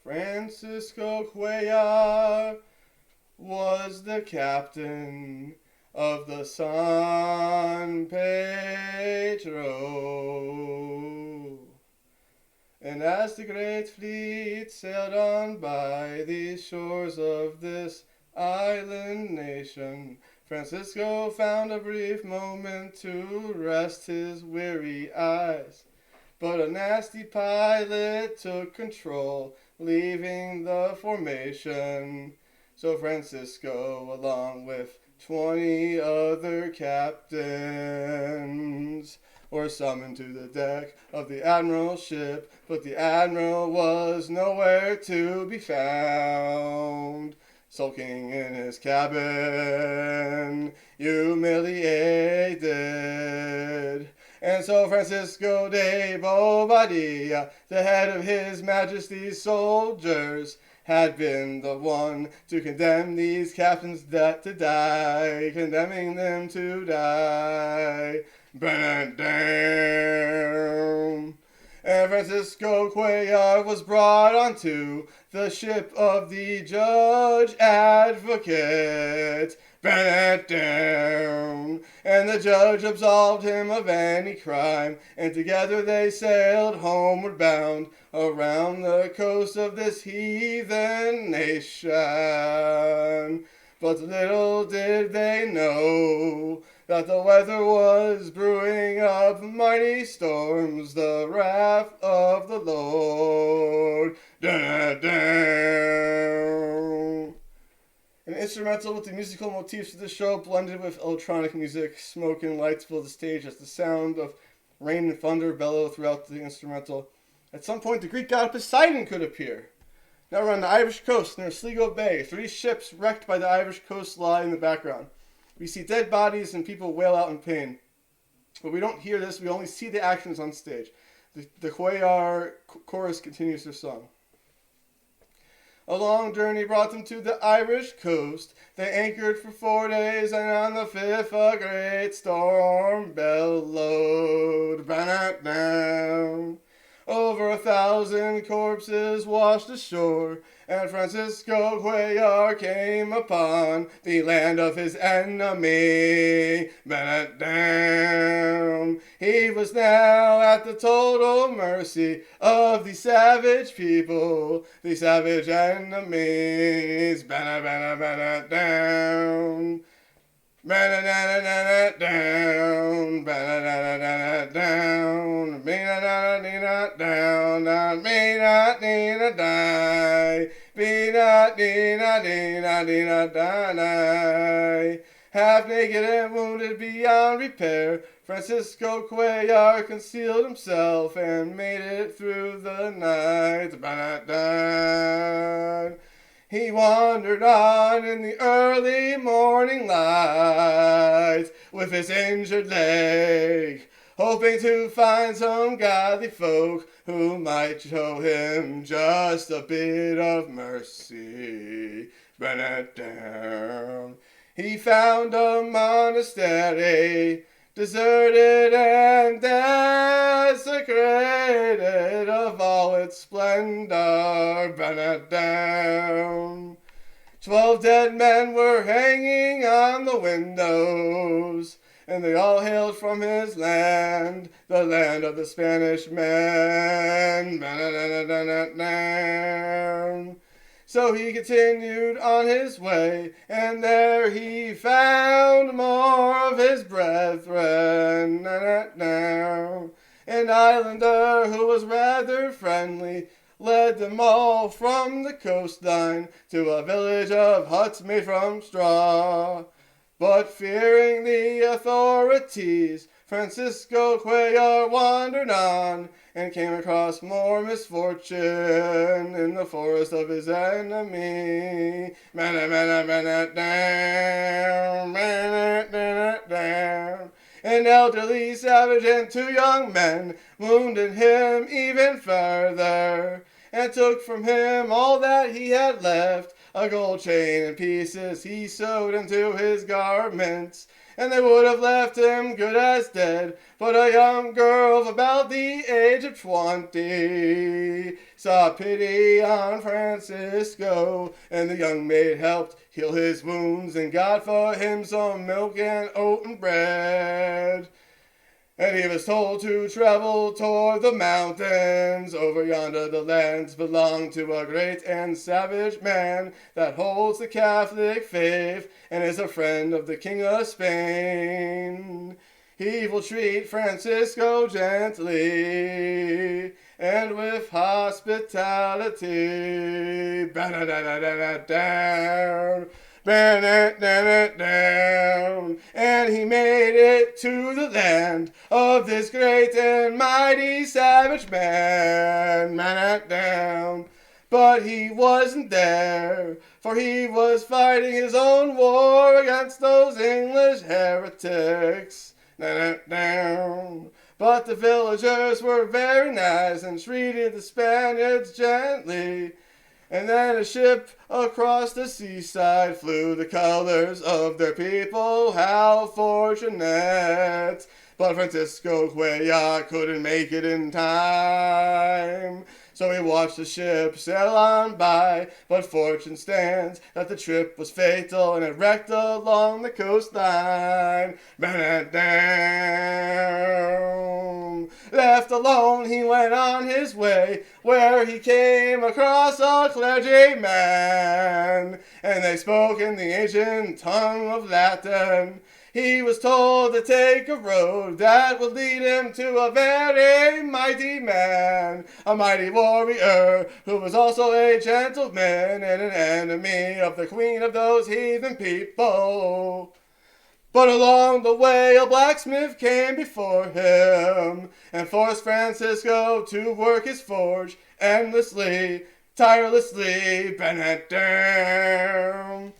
Francisco Cuellar was the captain of the San Pedro. And as the great fleet sailed on by the shores of this island nation, Francisco found a brief moment to rest his weary eyes. But a nasty pilot took control, leaving the formation. So Francisco, along with 20 other captains, were summoned to the deck of the admiral's ship, but the admiral was nowhere to be found, sulking in his cabin, humiliated. And so Francisco de Bobadilla, the head of His Majesty's soldiers, had been the one to condemn these captains to die, condemning them to die. Burn it down. And Francisco Cuellar was brought onto the ship of the judge advocate. Burn it down. And the judge absolved him of any crime, and together they sailed homeward bound around the coast of this heathen nation. But little did they know that the weather was brewing up mighty storms, the wrath of the Lord. Down. An instrumental with the musical motifs of the show blended with electronic music. Smoke and lights fill the stage as the sound of rain and thunder bellow throughout the instrumental. At some point, the Greek god Poseidon could appear. Now we're on the Irish coast near Sligo Bay. 3 ships wrecked by the Irish coast lie in the background. We see dead bodies and people wail out in pain. But we don't hear this, we only see the actions on stage. The Cuellar chorus continues their song. A long journey brought them to the Irish coast. They anchored for 4 days, and on the 5th a great storm bellowed. Ban down. Over 1,000 corpses washed ashore, and Francisco Cuellar came upon the land of his enemy. Ban down. He was now at the total mercy of the savage people, the savage enemies. Ban down. Ba-da-da-da-da-da down, ba-da-da-da-da-da down, be-da-da-da-dee-da-down, be-da-dee-da-die, be-da-dee-da-dee-da-dee-da-die. Half naked and wounded beyond repair, Francisco Cuellar concealed himself and made it through the night. Ba-da-da. He wandered on in the early morning light with his injured leg, hoping to find some godly folk who might show him just a bit of mercy. Burn it down. He found a monastery, deserted and desecrated of all its splendor. Burn it down. 12 dead men were hanging on the windows, and they all hailed from his land, the land of the Spanish men. Down. So he continued on his way, and there he found more of his brethren. An islander who was rather friendly led them all from the coastline to a village of huts made from straw. But fearing the authorities, Francisco Cuellar wandered on and came across more misfortune in the forest of his enemy. Down. An elderly savage and 2 young men wounded him even further, and took from him all that he had left. A gold chain in pieces he sewed into his garments, and they would have left him good as dead. But a young girl of about the age of 20 saw pity on Francisco, and the young maid helped heal his wounds and got for him some milk and oaten bread. And he was told to travel toward the mountains. Over yonder the lands belong to a great and savage man that holds the Catholic faith and is a friend of the King of Spain. He will treat Francisco gently and with hospitality. Down. Down, and he made it to the land of this great and mighty savage man. Down. But he wasn't there, for he was fighting his own war against those English heretics. Down. But the villagers were very nice and treated the Spaniards gently. And then a ship across the seaside flew, the colors of their people, how fortunate. But Francisco Cuellar couldn't make it in time. So he watched the ship sail on by, but fortune stands that the trip was fatal and it wrecked along the coastline. Down. Left alone, he went on his way, where he came across a clergyman, and they spoke in the ancient tongue of Latin. He was told to take a road that would lead him to a very mighty man, a mighty warrior who was also a gentleman and an enemy of the queen of those heathen people. But along the way a blacksmith came before him and forced Francisco to work his forge endlessly, tirelessly, down.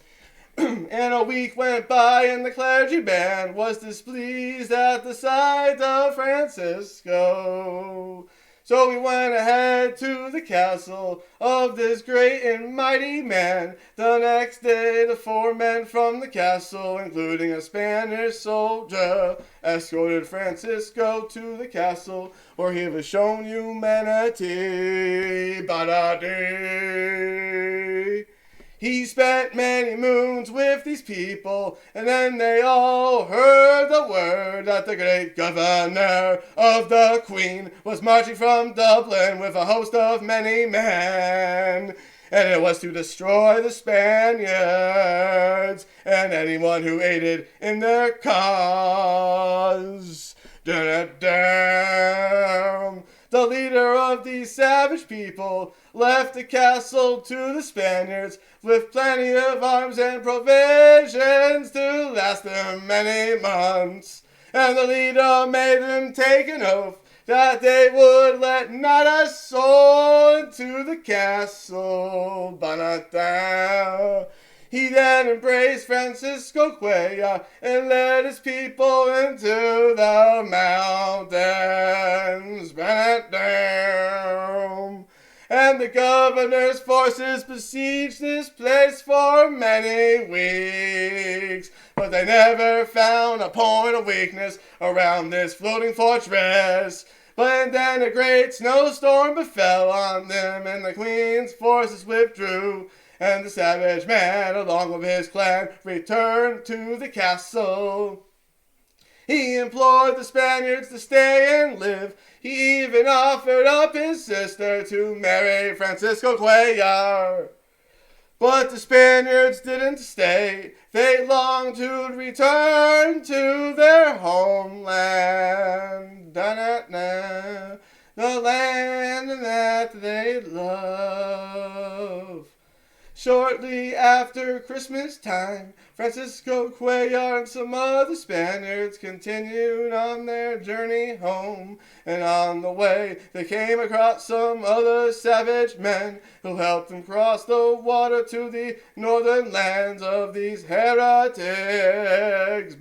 And a week went by and the clergyman was displeased at the sight of Francisco. So he went ahead to the castle of this great and mighty man. The next day the 4 men from the castle, including a Spanish soldier, escorted Francisco to the castle where he was shown humanity. Ballad. He spent many moons with these people, and then they all heard the word that the great governor of the Queen was marching from Dublin with a host of many men. And it was to destroy the Spaniards and anyone who aided in their cause. Down. The leader of these savage people left the castle to the Spaniards with plenty of arms and provisions to last them many months. And the leader made them take an oath that they would let not a soul into the castle. Banata. He then embraced Francisco Cuellar and led his people into the mountains. Down. And the governor's forces besieged this place for many weeks, but they never found a point of weakness around this floating fortress. But then a great snowstorm befell on them, and the queen's forces withdrew, and the savage man, along with his clan, returned to the castle. He implored the Spaniards to stay and live. He even offered up his sister to marry Francisco Cuellar. But the Spaniards didn't stay. They longed to return to their homeland. Da-da-da, the land that they love. Shortly after Christmas time, Francisco Cuellar and some other Spaniards continued on their journey home. And on the way, they came across some other savage men who helped them cross the water to the northern lands of these heretics.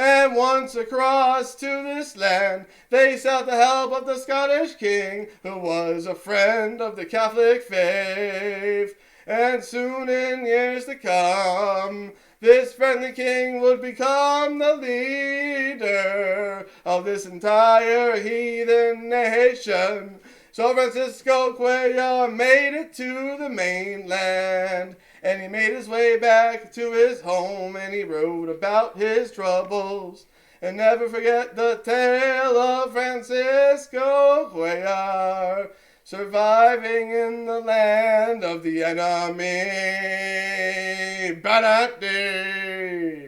And once across to this land, they sought the help of the Scottish king, who was a friend of the Catholic faith. And soon in years to come, This friendly king would become the leader of this entire heathen nation. So Francisco Cuellar made it to the mainland, and he made his way back to his home, and he wrote about his troubles. And never forget the tale of Francisco Cuellar, surviving in the land of the enemy. Ballad.